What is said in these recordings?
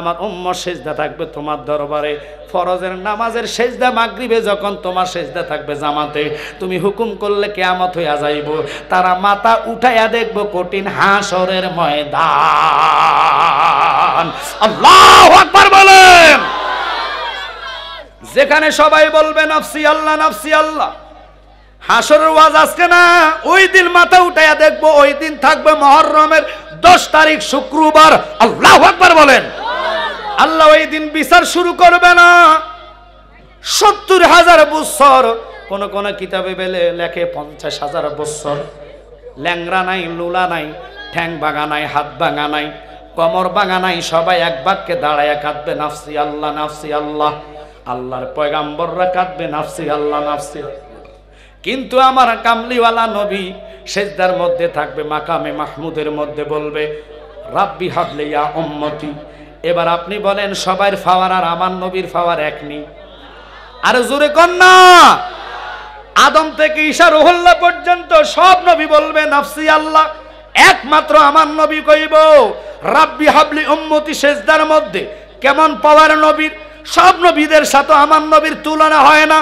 আমার উম্মত সেজদা থাকবে তোমার দরবারে, ফরজের নামাজের সেজদা মাগরিবে যখন তোমার সেজদা থাকবে জামাতে, তুমি হুকুম করলে কিয়ামত হইয়া যাইব, তারা মাথা উঠাইয়া দেখব কঠিন হাসরের ময়দান। আল্লাহু আকবার বলেন। যেখানে সবাই বলবে নাফসি আল্লাহ নাফসি আল্লাহ, হাসরের ওয়াজ আজকে না, ওই দিন মাথা উঠাইয়া দেখবো। ওই দিন থাকবে মুহররমের 10 তারিখ শুক্রবার। আল্লাহু আকবার বলেন। আল্লাহ ওই দিন বিচার শুরু করবে না 70,000 বছর, কোন কোন কিতাবে লেখে 50,000 বছর। ল্যাংরা নাই, লুলা নাই, ঠ্যাং ভাঙা নাই, হাত ভাঙা নাই, কোমর ভাঙা নাই, সবাই এক বাক্যে দাঁড়ায়া কাঁদবে নাফসি আল্লাহ নাফসি আল্লাহ। আল্লাহর পয়গাম্বররা কাঁদবে নাফসি আল্লাহ নাফসি। কিন্তু আমার কামলিওয়ালা নবী সেজদার মধ্যে থাকবে, মাকামে মাহমুদের মধ্যে বলবে রাব্বি হাবলি ইয়া উম্মতি। এবার আপনি বলেন সবার পাওয়ার আর আমার নবীর পাওয়ার এক নেই? আর জোরে কন না। আদম থেকে ঈসা রুহুল্লাহ পর্যন্ত সব নবী বলবে নাফসি আল্লাহ, একমাত্র আমার নবী কইব রাব্বি হাবলি উম্মতি। সেজদার মধ্যে কেমন পাওয়ার নবীর, সব নবীদের সাথে আমার নবীর তুলনা হয় না।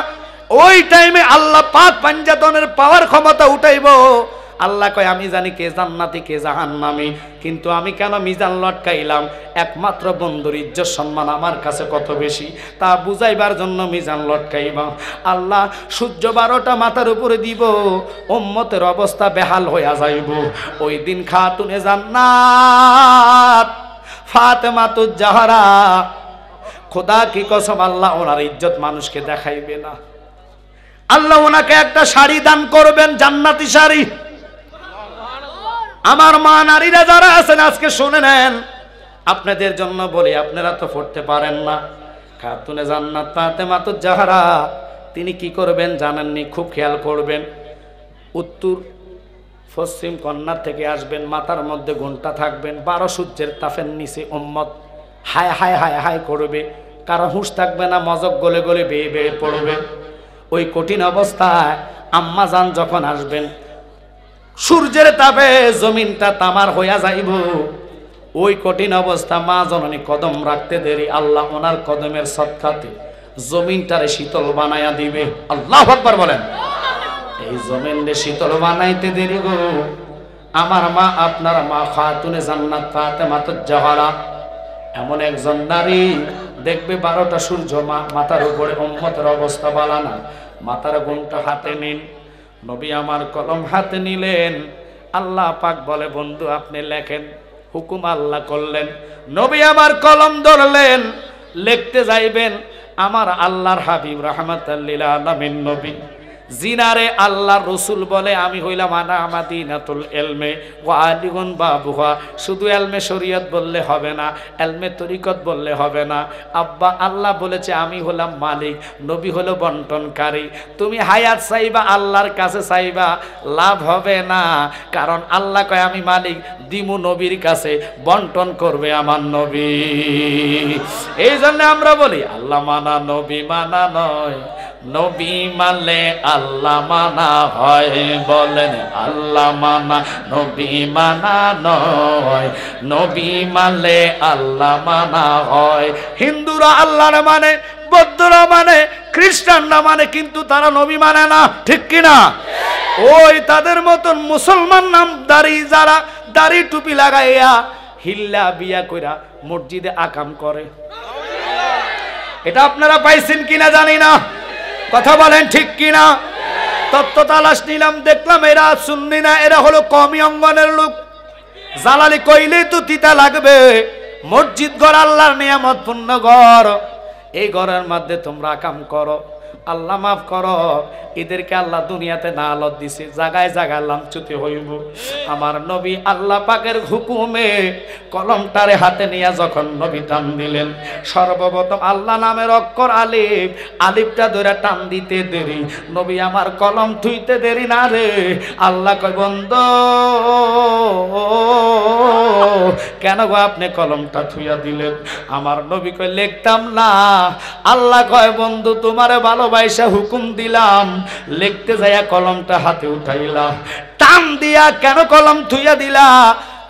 ওই টাইমে আল্লাহ পাক পাঞ্জাতনের পাওয়ার ক্ষমতা উঠাইব। আল্লাহ কয় আমি জানি কে জান্নাতি কে জাহান্নামী, কিন্তু আমি কেন মিজান লটকাইলাম? একমাত্র বন্ধুর ইজ্জত সম্মান আমার কাছে কত বেশি তা বুঝাইবার জন্য মিজান লটকাইবা। আল্লাহ সূর্য 12টা মাথার উপরে দিব, উম্মতের অবস্থা বেহাল হইয়া যাইব। ওই দিন খাতুনে জান্নাত ফাতেমাতুজ জাহরা, খোদা কি কসম, আল্লাহ ওনার ইজ্জত মানুষকে দেখাইবে না। আল্লাহ ওনাকে একটা শাড়ি দান করবেন, জান্নাতি শাড়ি। আমার মা নারীরা যারা আছেন আজকে শুনে নেন, আপনাদের জন্য বলি, আপনারা তো পড়তে পারেন না। খাতুনে জান্নাত ফাতেমাতুজ জাহরা তিনি কি করবেন জানেননি? খুব খেয়াল করবেন। উত্তর পশ্চিম কন্যা থেকে আসবেন, মাথার মধ্যে ঘণ্টা থাকবেন, 12 সূর্যের তাপের নিচে উম্মত হায় হায় হায় হায় করবে, কারো হুঁশ থাকবে না, মজক গলে গলে বেয়ে বেয়ে পড়বে। ওই কঠিন অবস্থায় আম্মা জান যখন আসবেন, সূর্যের তাপে জমিনটা তামার হইয়া যাইব। ওই কঠিন অবস্থা মা জননী কদম রাখতে দেরি, আল্লাহ ওনার কদমের সদকাতে জমিনটারে শীতল বানায়া দিবে। আল্লাহু আকবার বলেন। এই জমিনরে শীতল বানাইতে দেরি গো, আমার মা আপনার মা খাতুনে জান্নাত ফাতেমাতুজ জাহরা এমন একজন নারী দেখবে 12টা সূর্য মাথার উপরে, উম্মতের অবস্থা বালানা। মাথার ঘণ্টা হাতে নিন, নবী আমার কলম হাতে নিলেন। আল্লাহ পাক বলে বন্ধু আপনি লেখেন, হুকুম আল্লাহ করলেন। নবী আমার কলম ধরলেন, লিখতে যাইবেন আমার আল্লাহর হাবিব রাহমাতাল লিল আলামিন নবী, জিনারে আল্লাহর রসুল বলে আমি হইলাম আনা মাদিনাতুল ইলমে ওয়া আলিগুন বাবুহা। শুধু এলমে শরীয়ত বললে হবে না, এলমে তরিকত বললে হবে না। আব্বা আল্লাহ বলেছে আমি হলাম মালিক, নবী হলো বন্টনকারী। তুমি হায়াত চাইবা, আল্লাহর কাছে চাইবা, লাভ হবে না। কারণ আল্লাহ কয় আমি মালিক, দিমু নবীর কাছে, বন্টন করবে আমার নবী। এই জন্য আমরা বলি আল্লাহ মানা নবী মানা নয়, নবী মানলে আল্লাহ মানা হয়। বলেন আল্লাহ মানা নবী মানা নয়, নবী মানলে আল্লাহ মানা হয়। হিন্দুরা আল্লাহর মানে, বৌদ্ধরা মানে, খ্রিস্টানরা মানে, কিন্তু তারা নবী মানে না, ঠিক কিনা? ওই তাদের মতন মুসলমান নামদারি যারা দাড়ি টুপি লাগাইয়া হিল্লা বিয়া কইরা মসজিদে আকাম করে, এটা আপনারা পাইছেন কিনা জানি না, কথা বলেন ঠিক কিনা? তত্ত্ব তালাশ নিলাম, দেখলাম এরা সুন্নি না, এরা হলো কওমি অঙ্গনের লোক। জালালি কইলেই তো তিতা লাগবে। মসজিদ ঘর আল্লাহর নিয়ামত পূর্ণ ঘর, এই ঘরের মধ্যে তোমরা কাম করো, আল্লাহ মাফ করো, এদেরকে আল্লাহ দুনিয়াতে না আলত দিছে, জায়গায় জায়গায় লাঞ্ছিত হইব। আমার নবী আল্লাহ পাকের হুকুমে কলমটারে হাতে নিয়ে যখন নবী টান দিলেন, সর্বপ্রথম আল্লাহ নামের অক্ষর আলিফ, আলিফটা ধরে টান দিতে দেরি, নবী আমার কলম থুইতে দেরি না রে। আল্লাহ কয় বন্ধু কেন গো আপনি কলমটা থুইয়া দিলেন? আমার নবী কয় লিখতাম না। আল্লাহ কয় বন্ধু তোমারে ভালোবাসা হুকুম দিলাম, লিখতে যাইয়া কলমটা হাতে উঠাইলা, টান দিয়া কেন কলম থুইয়া দিলা?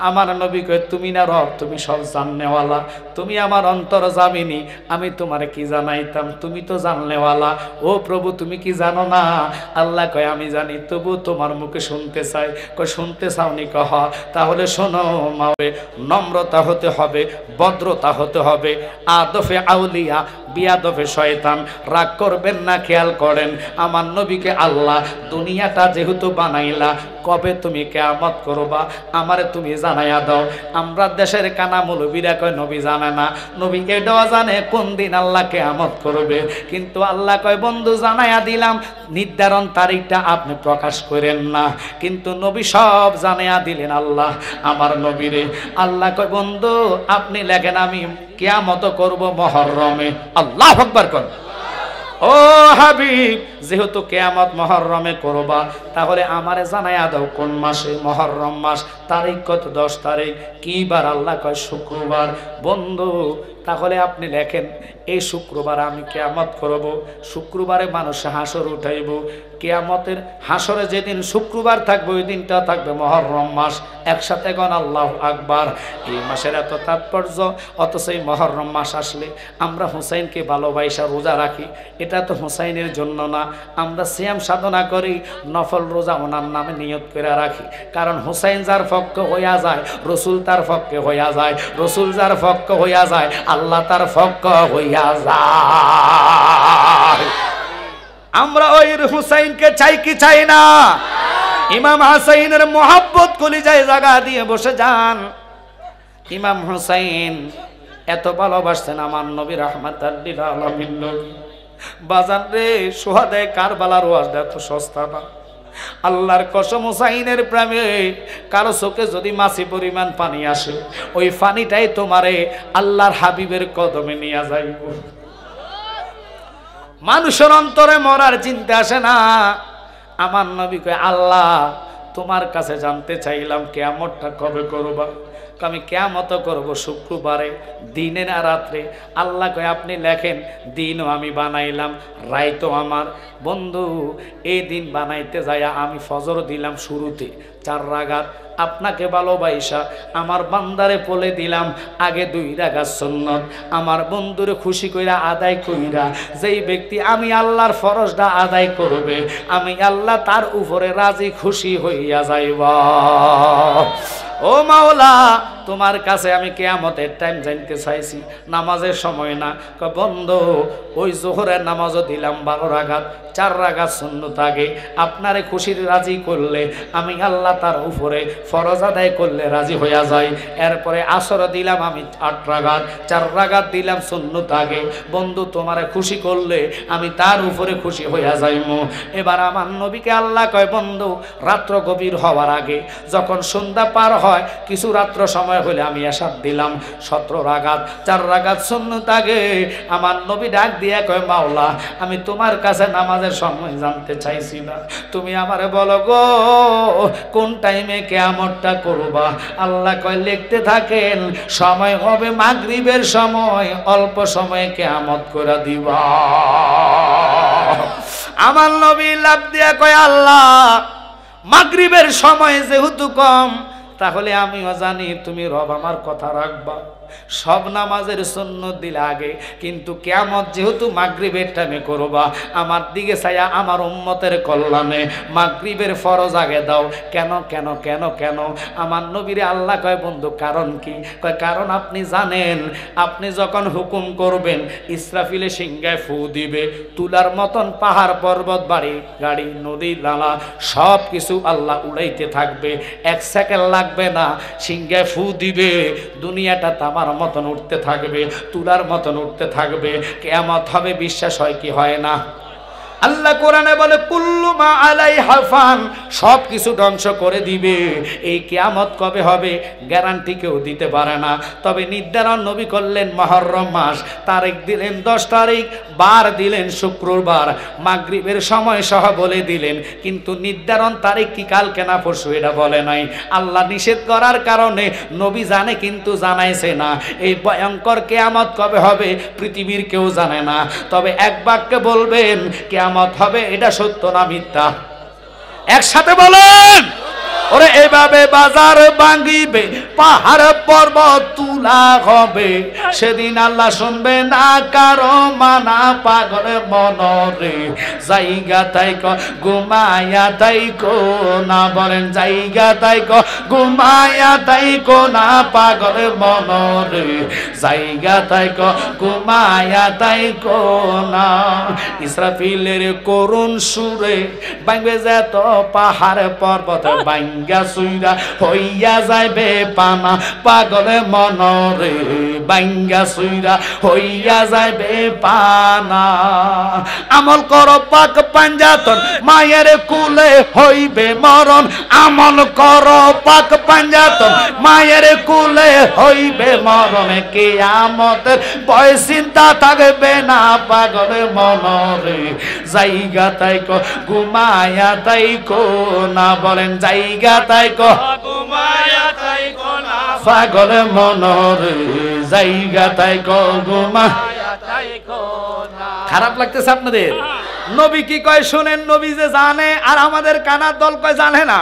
আমার নবী কয় তুমি না রব, তুমি সব জাননেওয়ালা, তুমি আমার অন্তর জামিনী, আমি তোমারে কি জানাইতাম, তুমি তো জাননেওয়ালা। ও প্রভু তুমি কি জানো না? আল্লাহ কয় আমি জানি, তবু তোমার মুখে শুনতে চাই। কয় শুনতে চাওনি? কহ তাহলে শোনো মাওয়ে, নম্রতা হতে হবে, ভদ্রতা হতে হবে, আদফে আউলিয়া বিয়াদফে শয়তান। রাগ করবেন না, খেয়াল করেন আমার নবীকে আল্লাহ দুনিয়াটা যেহেতু বানাইলা, কবে তুমি কিয়ামত করবা আমারে তুমি জানাইয়া দাও। আমরা দেশের কানা মৌলবীরা কয় নবী জানে না, নবী এটাও জানে কোন দিন আল্লাহ কিয়ামত করবে, কিন্তু আল্লাহ কয় বন্ধু জানাইয়া দিলাম, নির্ধারণ তারিখটা আপনি প্রকাশ করেন না, কিন্তু নবী সব জানাইয়া দিলেন আল্লাহ আমার নবীরে। আল্লাহ কয় বন্ধু আপনি লেখেন আমি কিয়ামত করব মুহররমে। আল্লাহু আকবার কোন। ও হাবিব যেহেতু কিয়ামত মুহররমে করবা, তাহলে আমারে জানাইয়া দাও কোন মাসে? মুহররম মাস, তারিখ কত? 10 তারিখ। কি বার? আল্লাহ কয় শুক্রবার। বন্ধু তাহলে আপনি লেখেন এই শুক্রবার আমি কিয়ামত করব, শুক্রবারে মানুষ হাসর উঠাইব। কিয়ামতের হাসরে যেদিন শুক্রবার থাকবে ওই দিনটা থাকবে মুহররম মাস। একসাথে গণ আল্লাহু আকবার। এই মাসের এত তাৎপর্য, অথচ এই মুহররম মাস আসলে আমরা হুসাইনকে ভালোবাসা রোজা রাখি, এটা তো হুসাইনের জন্য না, আমরা সিয়াম সাধনা করি, নফল রোজা ওনার নামে নিয়ত করে রাখি। কারণ হুসাইন যার পক্ষে হইয়া যায় রসুল তার পক্ষে হইয়া যায়, রসুল যার পক্ষে হইয়া যায় আল্লাহ তার পক্ষে হইয়া যায়। আমরা ওই হুসাইনকে চাই কি চাই না? ইমাম হুসাইনের মোহাব্বত কলিজায় জায়গা দিয়ে বসে যান। ইমাম হুসাইন এত ভালোবাসতেন আমার নবী রাহমাতাল লিল আলামিন নবী। বাজান রে, সোহাদায়ে কারবালার ওয়াজটা এত সস্তা না। আল্লাহর কসম হুসাইনের প্রেমে কারো চোখে যদি মাছি পরিমাণ পানি আসে, ওই পানিটাই তোমারে আল্লাহর হাবিবের কদমে নিয়ে যাইব। মানুষের অন্তরে মরার চিন্তা আসে না। আমার নবী কয় আল্লাহ তোমার কাছে জানতে চাইলাম কিয়ামতটা কবে করবা? আমি কিয়ামত করব শুক্রবারে, দিনে না রাত্রে। আল্লাহ কয় আপনি লেখেন দিনও আমি বানাইলাম, রাইতো আমার। বন্ধু এই দিন বানাইতে যাইয়া আমি ফজর দিলাম শুরুতে 4 রাকাত, আপনাকে ভালোবাসা আমার বান্দারে বলে দিলাম আগে 2 রাকাত সুন্নত। আমার বন্ধুরে খুশি কইরা আদায় কইরা যেই ব্যক্তি আমি আল্লাহর ফরজটা আদায় করবে, আমি আল্লাহ তার উপরে রাজি খুশি হইয়া যাইব। ও মাওলা তোমার কাছে আমি কিয়ামতের টাইম জানতে চাইছি, নামাজের সময় না। বন্ধু ওই জোহরের নামাজও দিলাম 12 রাকাত, 4 রাকাত সুন্নত আগে। আপনারে খুশির রাজি করলে আমি আল্লাহ তার উপরে ফরজ আদায় করলে রাজি হইয়া যাই। এরপরে আসর দিলাম আমি 8 রাকাত, 4 রাকাত দিলাম সুন্নত আগে। বন্ধু তোমারে খুশি করলে আমি তার উপরে খুশি হইয়া যাইমু। এবার আমার নবীকে আল্লাহ কয় বন্ধু রাত্র গভীর হওয়ার আগে যখন সন্ধ্যা পার হয় কিছু রাত্র সময় হলে আমি এশার দিলাম 17 রাকাত, 4 রাকাত সুন্নত আগে। আমার নবী ডাক দিয়ে কয় মাওলা আমি তোমার কাছে নামাজের সময় জানতে চাইছি না, তুমি আমারে বলো গো কোন টাইমে কিয়ামতটা করবা? আল্লাহ কয় লিখতে থাকেন সময় হবে মাগরিবের সময়, অল্প সময়ে কিয়ামত করে দিবা। আমার নবী লাভ দিয়া কয় আল্লাহ মাগরিবের সময় যেহেতু কম, তাহলে আমিও জানি তুমি রব আমার কথা রাখবা। সব নামাজের সুন্নত দিলে আগে, কিন্তু কিয়ামত যেহেতু মাগরিবের টাইমে করবা, আমার দিকে চাইয়া আমার উম্মতের কল্যাণে মাগরিবের ফরজ আগে দাও। কেন কেন কেন কেন? আমার নবীরে আল্লাহ কয় বন্ধু কারণ কি? কয় কারণ আপনি জানেন আপনি যখন হুকুম করবেন ইসরাফিলে সিংহায় ফু দিবে, তুলার মতন পাহাড় পর্বত বাড়ি গাড়ি নদী নালা সব কিছু আল্লাহ উড়াইতে থাকবে, 1 সেকেন্ড লাগবে না। সিংহায় ফু দিবে, দুনিয়াটা তামার মতন উঠতে থাকবে, তুলার মতন উঠতে থাকবে। কিয়ামত হবে, বিশ্বাস হয় কি হয় না? আল্লাহ কোরআনে বলে কুল্লু মা আলাইহা ফান, সব কিছু ধ্বংস করে দিবে। এই কিয়ামত কবে হবে গ্যারান্টি কেউ দিতে পারে না, তবে নির্ধারণ নবী করলেন মুহররম মাস, তারিখ দিলেন 10 তারিখ, বার দিলেন শুক্রবার, মাগরিবের সময় সহ বলে দিলেন, কিন্তু নির্ধারণ তারিখ কি কালকে না পরশু এটা বলে নাই। আল্লাহ নিষেধ করার কারণে নবী জানে কিন্তু জানাইছে না। এই ভয়ঙ্কর কিয়ামত কবে হবে পৃথিবীর কেউ জানে না, তবে এক বাক্যে বলবেন কিয়ামত হবে, এটা সত্য না মিথ্যা? একসাথে বলেন। ওরে এভাবে বাজার ভাঙিবে, পাহাড় পর্বত তুলা হবে, সেদিন আল্লাহ শুনবে না কারো মানা। পাগল মনরে জায়গা তাই ক ঘুমায়া তাই কো না, বলেন জায়গা তাই ক ঘুমায়া তাই কো না। পাগল মনরে জায়গা তাই ক ঘুমায়া তাই কো না। ইসরাফিলের করুণ সুরে ভাঙবে যেত পাহাড় পর্বত, ভাঙ্গা সুইরা হইয়া যাইবে পানা। পাগল মনরে ভাঙ্গা সুইরা হইয়া যাইবে পানা। আমল করো পাক পাঞ্জাতন, মায়ের কুলে হইবে মরণ। আমল করো পাক পাঞ্জাতন, মায়ের কুলে হইবে মরণ। কিয়ামতের ভয় চিন্তা থাকবে না। পাগল মনরে জায়গা তাই ক ঘুমায়া তাই কো না, বলেন জায়গা তাই ক ঘুমায়া তাই কো না। পাগল মনরে জায়গা তাই ক ঘুমায়া তাই কো না। খারাপ লাগতেছে আপনাদের? নবী কি কয় শুনেন, নবী যে জানে আর আমাদের কানার দল কয় জানে না।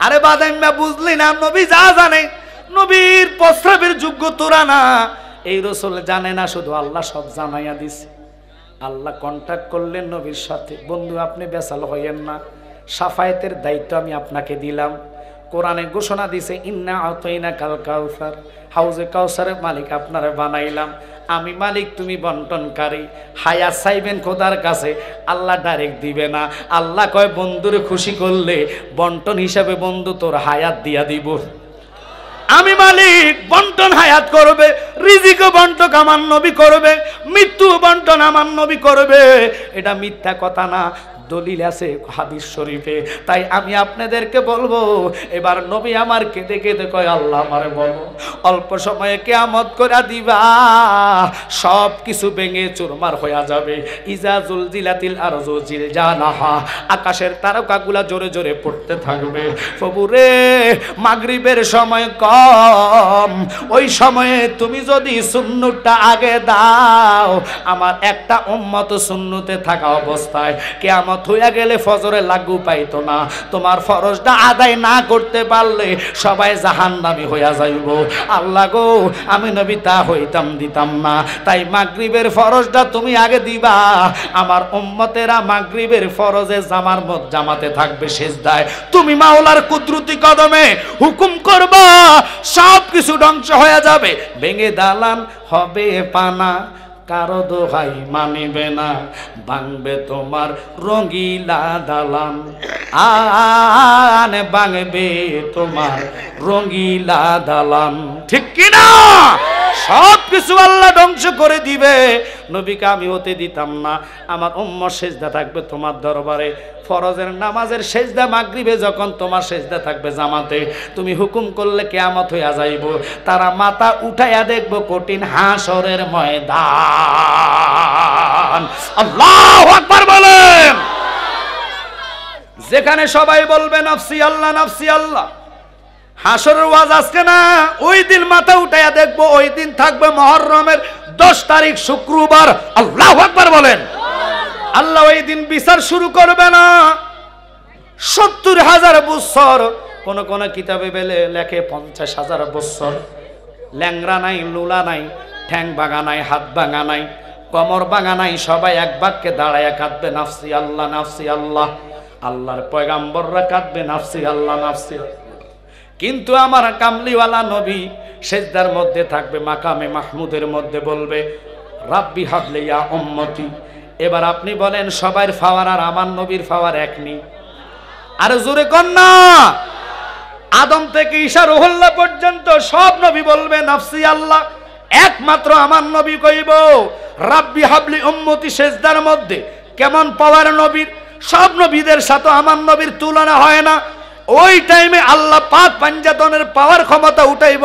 আরে বাদাইম্মা বুঝলি না, নবী যা জানে, নবীর প্রস্রাবের যোগ্য তোরা না। এই রাসূল জানে না, শুধু আল্লাহ সব জানাইয়া দিছে। আল্লাহ কন্টাক্ট করলেন নবীর সাথে, বন্ধু আপনি বেসাল হইয়েন না, সাফায়েতের দায়িত্ব আমি আপনাকে দিলাম। কোরআনে ঘোষণা দিছে ইন্না আতাইনা কাল কাউসার, হাউজে কাউসারের মালিক আপনারে বানাইলাম আমি। মালিক তুমি বন্টনকারী। হায়াত চাইবেন খোদার কাছে, আল্লাহ ডাইরেক্ট দিবে না। আল্লাহ কয় বন্ধুরে খুশি করলে বন্টন হিসাবে বন্ধু তোর হায়াত দিয়া দিব। আমি মালিক, বন্টন হায়াত করবে, রিজিক বন্টন আমার নবী করবে, মৃত্যু বন্টন আমার নবী করবে। এটা মিথ্যা কথা না, দলিল আছে হাদিস শরীফে। তাই আমি আপনাদেরকে বলবো, এবার নবী আমার কেঁদে কেঁদে কয় আল্লাহ আমারে বলো অল্প সময়ে কিয়ামত করে দিবা, সব কিছু ভেঙে চুরমার হয়ে যাবে। ইজা জুলজিলাতিল আরজু জিলজালাহা, আকাশের তারকাগুলা জোরে জোরে পড়তে থাকবে। প্রভুরে মাগরিবের সময় কম, ওই সময়ে তুমি যদি সুন্নতটা আগে দাও, আমার একটা উম্মত সুন্নতে থাকা অবস্থায় কিয়ামত হইয়া গেলে ফজরে লাগু পাইতো না। তোমার ফরজটা আদায় না করতে পারলে সবাই জাহান্নামী হইয়া যাইব। আল্লাহ গো, আমি নবী তা হইতাম দিতাম না। তাই মাগরিবের ফরজটা তুমি আগে দিবা, আমার উম্মতেরা মাগরিবের ফরজে জামাতে থাকবে সিজদায়। তুমি মাওলার কুদরতি কদমে হুকুম করবা, সব কিছু ধ্বংস হয়ে যাবে, ভেঙে দালান হবে পানা। কারো দোহাই মানিবে না, ভাঙবে তোমার রঙিলা দালান। আনে ভাঙবে তোমার রঙিলা দালান, ঠিক কিনা? সব কিছু আল্লাহ ধ্বংস করে দিবে। নবীকে আমি হতে দিতাম না। আমার উম্মত সেজদা থাকবে তোমার দরবারে, ফরজের নামাজের সেজদা মাগরিবে যখন তোমার সেজদা থাকবে জামাতে, তুমি হুকুম করলে কিয়ামত হইয়া যাইব। তারা মাথা উঠাইয়া দেখবো কঠিন হাসরের ময়দান। আল্লাহু আকবার বলেন। যেখানে সবাই বলবে নাফসি আল্লাহ নাফসি আল্লাহ, হাসরের ওয়াজ আজকে না, ওই দিন মাথা উঠাইয়া দেখবো। ওই দিন থাকবে মুহররমের 10 তারিখ শুক্রবার। আল্লাহু আকবার বলেন। আল্লাহ ওই দিন বিচার শুরু করবে না। 70,000 বছর, কোন কোন কিতাবে লেখে 50,000 বছর। ল্যাংরা নাই, লুলা নাই, ঠ্যাং ভাঙা নাই, হাত ভাঙা নাই, কোমর ভাঙা নাই, সবাই এক বাক্যে দাঁড়ায়া কাঁদবে নাফসি আল্লাহ নাফসি আল্লাহ। আল্লাহর পয়গাম্বররা কাঁদবে নাফসি আল্লাহ নাফসি। কিন্তু আমার কামলিওয়ালা নবী সেজদার মধ্যে থাকবে, মাকামে মাহমুদের মধ্যে বলবে রাব্বি হাবলি ইয়া উম্মতি। এবার আপনি বলেন সবার ফাওয়ার আর আমার নবীর ফাওয়ার এক নেই? আরে জোরে কর না। আদম থেকে ঈসা রুহুল্লাহ পর্যন্ত সব নবী বলবে নাফসি আল্লাহ। একমাত্র আমার নবী কইব রাব্বি হাবলি উম্মতি সেজদার মধ্যে। কেমন পাওয়ার নবীর! সব নবীদের সাথে আমার নবীর তুলনা হয় না। ওই টাইমে আল্লাহ পাক পাঞ্জাতনের পাওয়ার ক্ষমতা উঠাইব।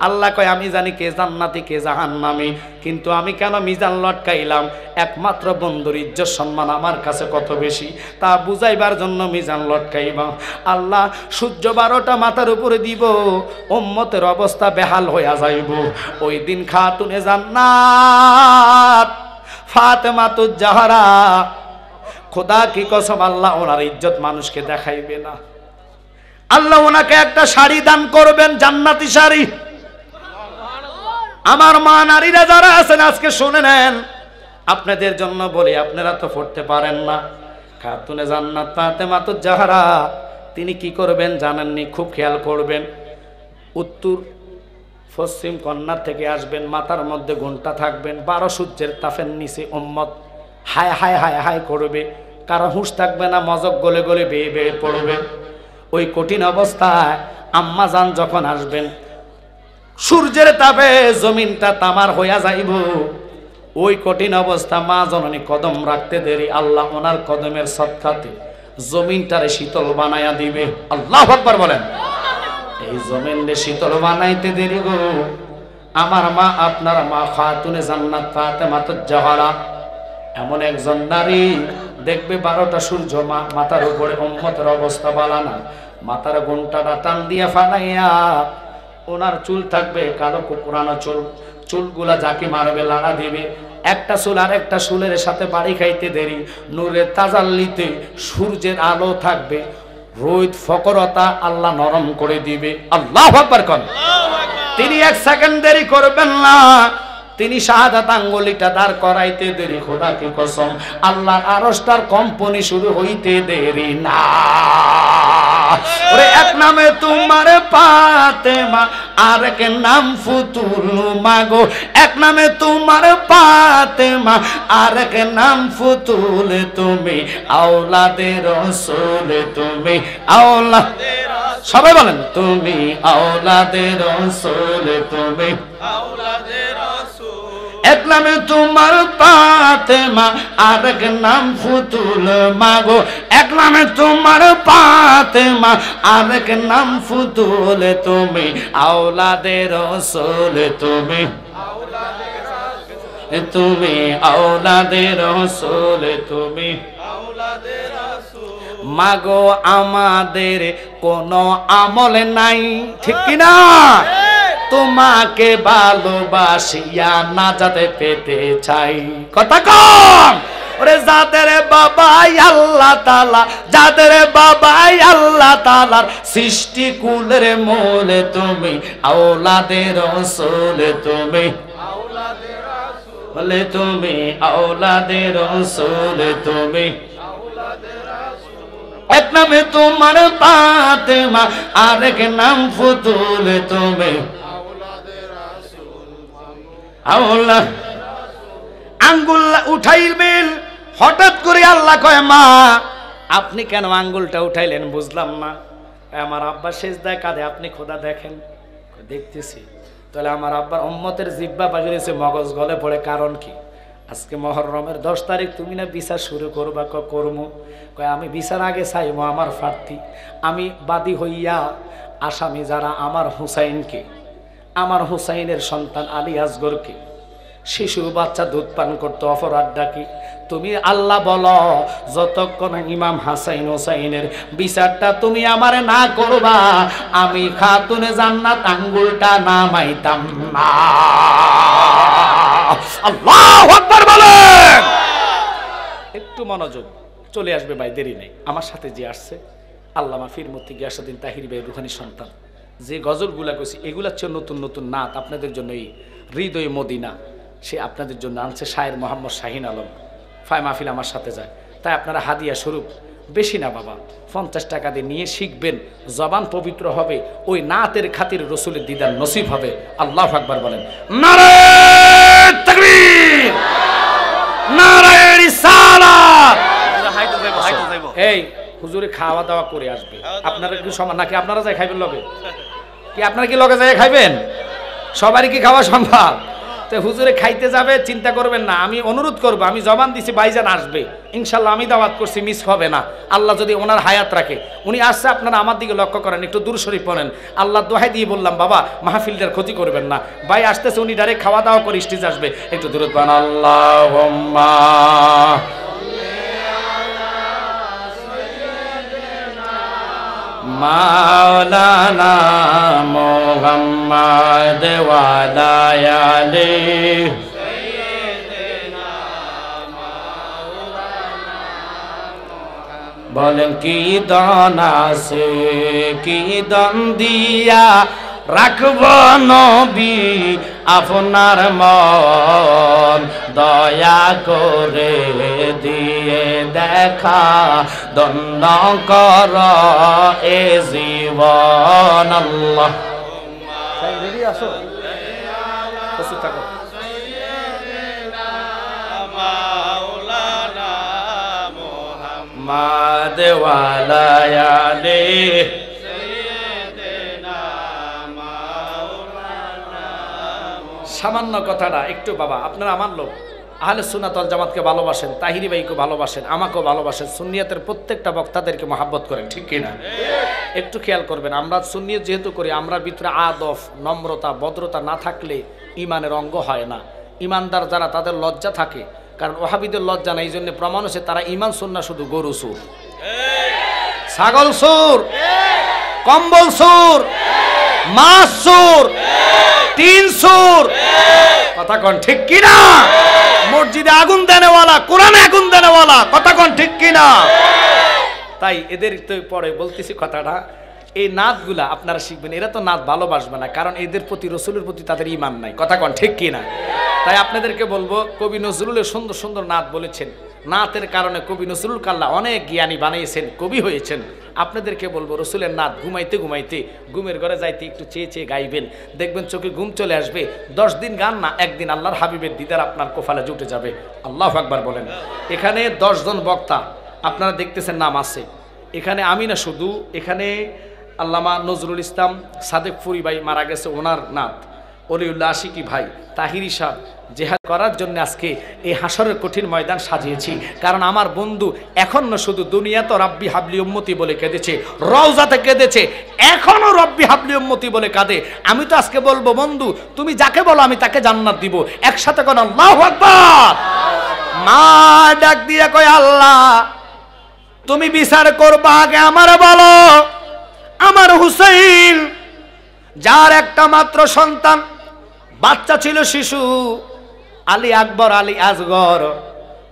আল্লাহ কয় আমি জানি কে জান্নাতি কে জাহান্নামী, কিন্তু আমি কেন মিজান লটকাইলাম? একমাত্র বন্ধুর ইজ্জত সম্মান আমার কাছে কত বেশি তা বুঝাইবার জন্য মিজান লটকাইবা। আল্লাহ সূর্য 12টা মাথার উপরে দিব, উম্মতের অবস্থা বেহাল হইয়া যাইব। ওই দিন খাতুনে জান্নাত ফাতেমাতুজ জাহরা, খোদা কি কসম, আল্লাহ ওনার ইজ্জত মানুষকে দেখাইবে না। আল্লাহ ওনাকে একটা শাড়ি দান করবেন, জান্নাতি শাড়ি। আমার মা নারীরা যারা আছেন আজকে শুনে নেন, আপনাদের জন্য বলি, আপনারা তো পড়তে পারেন না। খাতুনে জান্নাত ফাতেমাতুজ জাহরা তিনি কি করবেন জানেননি? খুব খেয়াল করবেন। উত্তর পশ্চিম কন্যা থেকে আসবেন, মাথার মধ্যে ঘণ্টা থাকবেন, 12 সূর্যের তাপের নিচে উম্মত হায় হায় হায় হায় করবে, কারো হুঁশ থাকবে না, মজক গলে গলে বেয়ে বেয়ে পড়বে। ওই কঠিন অবস্থায় আম্মা জান যখন আসবেন, সূর্যের তাপে জমিনটা তামার হইয়া যাইব। ওই কঠিন অবস্থা মা জননী কদম রাখতে দেরি, আল্লাহ ওনার কদমের সদকাতে জমিনটারে শীতল বানায়া দিবে। আল্লাহু আকবার বলেন। এই জমিনে শীতল বানাইতে দেরি গো, আমার মা আপনার মা খাতুনে জান্নাত ফাতেমাতুজ জাহরা এমন একজন নারী, দেখবে 12টা সূর্য মাথার উপরে, উম্মতের অবস্থা বালানা, মাথার ঘণ্টাটা টান দিয়া ফালাইয়া, ওনার চুল থাকবে কালো কুকুরানো চুল, চুলগুলা যাকে মারবে লাড়া দিবে, একটা চুল আর একটা চুলের সাথে বাড়ি খাইতে দেরি, নূরের তাজাল্লিতে সূর্যের আলো থাকবে, রোদ ফকরতা আল্লাহ নরম করে দিবে। আল্লাহু আকবার কোন। তিনি 1 সেকেন্ড দেরি করবেন না, তিনি শাহাদাত আঙ্গুলিটা দাঁড় করাইতে দেরি, খোদা কি কসম আল্লাহর আরশটার কম্পনি শুরু হইতে দেরি না। ওরে এক নামে তোমার ফাতেমা, আর এক নাম ফুতুল মাগো, এক নামে তোমার ফাতেমা, আর এক নাম ফুতুল, তুমি আওলাদে রাসূল, তুমি আওলাদে রাসূল, সবাই বলেন তুমি আওলাদে রাসূল, তুমি আওলাদে রাসূল। এক নামে তোমার ফাতেমা, আর এক নাম ফুতুল মাগো, এক নামে তোমার ফাতেমা, আর এক নাম ফুতুল, তুমি আওলাদে রাসূল, তুমি আওলাদে রাসূল, তুমি আওলাদে রাসূল, তুমি আওলাদে রাসূল। মাগো আমাদের কোনো আমল নাই, ঠিক কি না? তোমাকে ভালোবাসিয়া নাজাতে পেতে চাই, কথা কম। ওরে যাদের বাবাই আল্লাহ তাআলা, যাদের বাবাই আল্লাহ তাআলার সৃষ্টি কুলের মূল, তুমি আওলাদে রাসূল, তুমি আওলাদে রাসূল, তুমি আওলাদে রাসূল, তুমি আওলাদে রাসূল। এক নামে তোমার ফাতেমা, আর এক নাম ফুতুল, তুমি আল্লাহ। আঙ্গুল উঠাইবেন, হঠাৎ করে আল্লাহ কয় মা আপনি কেন আঙ্গুলটা উঠাইলেন বুঝলাম না। আমার আব্বা সেজদায় কাঁদে, আপনি খোদা দেখেন। দেখতেছি। তাহলে আমার আব্বার উম্মতের জিহ্বা বাজেছে, মগজ গলে পড়ে, কারণ কি? আজকে মুহররমের 10 তারিখ, তুমি না বিচার শুরু করবা? করমু। কয় আমি বিচার আগে চাইবো আমার প্রার্থী, আমি বাদী হইয়া আসামি যারা আমার হুসাইনকে, আমার হুসাইনের সন্তান আলী আসগরকে, শিশু বাচ্চা দুধ পান করতে অপরাধ ডাকি, তুমি আল্লাহ বলো যতক্ষণ ইমাম হাসাইন হুসাইনের বিচারটা তুমি আমারে না করবা, আমি খাতুনে জান্নাত আঙ্গুলটা নামাইতাম না। আল্লাহু আকবার বলেন। একটু মনোযোগ, চলে আসবে ভাই, দেরি নেই। আমার সাথে যে আসছে আল্লামা পীর মুফতি গিয়াসউদ্দিন তাহিরি ভাই রুহানি সন্তান, যে গজলগুলা কইছি এগুলা হচ্ছে নতুন নতুন নাত আপনাদের জন্য, এই হৃদয় মদিনা সে আপনাদের জন্য আনছে শায়ের মোহাম্মদ শাহিন আলম। ফায় মাহফিল আমার সাথে যায়, তাই আপনারা হাদিয়া স্বরূপ, বেশি না বাবা, 50 টাকা দিয়ে নিয়ে শিখবেন, জবান পবিত্র হবে, ওই নাতের খাতির রসুলের দিদার নসিব হবে। আল্লাহু আকবার বলেন। নারায়ে তাকবীর, নারায়ে রিসালাত। এই হুজুরে খাওয়া দাওয়া করে আসবে, আপনারা কি সমান নাকি? আপনারা যাই খাইবেন লগে কি? আপনারা কি লগে যাই খাইবেন? সবারই কি খাওয়া সম্ভব? তো হুজুরে খাইতে যাবে, চিন্তা করবেন না। আমি অনুরোধ করবো, আমি জবান দিছি ভাইজান আসবে ইনশাল্লাহ, আমি দাওয়াত করছি, মিস হবে না। আল্লাহ যদি ওনার হায়াত রাখে, উনি আসছে, আপনারা আমার দিকে লক্ষ্য করেন, একটু দূর শরীফ পড়েন। আল্লাহ দোহাই দিয়ে বললাম বাবা মাহফিলটার ক্ষতি করবেন না, ভাই আসতেছে, উনি ডাইরেক্ট খাওয়া দাওয়া করে স্টেজ আসবে, একটু দূরত পান। আল্লাহুম্মা মাওলানা মুহাম্মদ ওয়া আলা আলিহি সাইয়্যিদিনা মাওলানা বলেন কি দন আছে, কি দন দিয়া রাখব নবী আপনার মন, দয়া করে দিয়ে দেখা দন্ন কর এ জীবন। আল্লাহ রেডি আসো, প্রস্তুত থাকো। মাদেওয়ালায়ালে সামান্য কথাটা একটু বাবা, আপনারা আমার লোক, আহলে সুন্নাত ওয়াল জামাতকে ভালোবাসেন, তাহিরি ভাইকে ভালোবাসেন, আমাকেও ভালোবাসেন, সুন্নিয়তের প্রত্যেকটা বক্তাদেরকে মহাব্বত করেন, ঠিক কিনা? একটু খেয়াল করবেন, আমরা সুন্নিয়ত যেহেতু করি, আমরা ভিতরে আদব, নম্রতা, ভদ্রতা না থাকলে ইমানের অঙ্গ হয় না। ইমানদার যারা তাদের লজ্জা থাকে, কারণ ওহাবিদের লজ্জা নাই, এই জন্য প্রমাণ হচ্ছে তারা ইমান সুন্নাহ শুধু গরু সুর, ছাগল সুর, কম্বল সুর, মাছ সুর, তিন সুর, কথা কোন ঠিক কিনা? মসজিদে আগুন দেনেওয়ালা, কোরআনে আগুন দেনেওয়ালা, কথা কোন ঠিক কিনা? তাই এদের তো পরে বলতেছি কথাটা, এই নাচগুলা আপনারা শিখবেন, এরা তো নাচ ভালোবাসবে না, কারণ এদের প্রতি রসুলের প্রতি তাদের ইমান নাই, কথা কোন ঠিক কিনা? তাই আপনাদেরকে বলবো, কবি নজরুলের সুন্দর সুন্দর নাচ বলেছেন, নাচের কারণে কবি নজরুল কাল্লা অনেক জ্ঞানী বানিয়েছেন, কবি হয়েছেন। আপনাদেরকে বলবো, রসুলের নাচ ঘুমাইতে ঘুমাইতে, ঘুমের ঘরে যাইতে একটু চেয়ে চেয়ে গাইবেন, দেখবেন চোখে ঘুম চলে আসবে। 10 দিন গান না, একদিন আল্লাহর হাবিবের দিদার আপনার কোফালে জুটে যাবে। আল্লাহু আকবার বলেন। এখানে 10 জন বক্তা আপনারা দেখতেছেন, নাম আছে এখানে, আমি না শুধু, এখানে আল্লামা নজরুল ইসলাম সাদেকপুরি ভাই মারা গেছে, ওনার নাত অলিউল্লাহ আশিকি ভাই, তাহিরি সাহ জেহাদ করার জন্য আজকে এই হাসরের কঠিন ময়দান সাজিয়েছি। কারণ আমার বন্ধু এখনো শুধু দুনিয়া তো রাব্বি হাবলি উম্মতি বলে কেঁদেছে, রওজাতে কেঁদেছে, এখনো রব্বি হাবলি উম্মতি বলে কাঁদে। আমি তো আজকে বলবো, বন্ধু তুমি যাকে বলো আমি তাকে জান্নাত দিব। একসাথে কোন আল্লাহু আকবার। মা ডাক দিয়ে কয়, আল্লাহ তুমি বিচার করবা, আগে আমার বলো, আমার হুসাইন যার একটা মাত্র সন্তান, বাচ্চা ছিল, শিশু, আলী আকবর, আলী আসগর,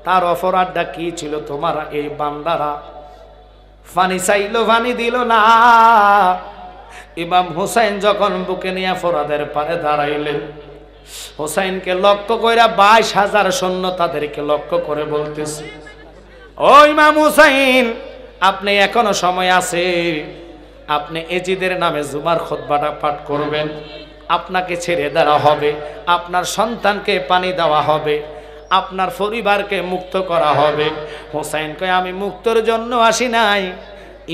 তার অপরাধটা কি ছিল? তোমার এই বান্দারা পানি চাইলো, পানি দিল না। ইমাম হুসাইন যখন বুকে নিয়ে ফরাদের পারে দাঁড়াইলেন, হুসাইনকে লক্ষ্য করে 22,000 সৈন্য তাদেরকে লক্ষ্য করে বলতেছে, ও ইমাম হুসাইন, আপনি এখনো সময় আছে, আপনি এজিদের নামে জুমার খুতবাটা পাঠ করবেন, আপনাকে ছেড়ে দেওয়া হবে, আপনার সন্তানকে পানি দেওয়া হবে, আপনার পরিবারকে মুক্ত করা হবে। হোসাইন কয়, আমি মুক্তর জন্য আসি নাই,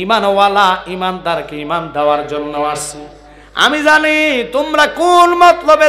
ইমানওয়ালা ইমানদারকে ইমান দেওয়ার জন্য আসছি। আমি জানি তোমরা কোন মতলবে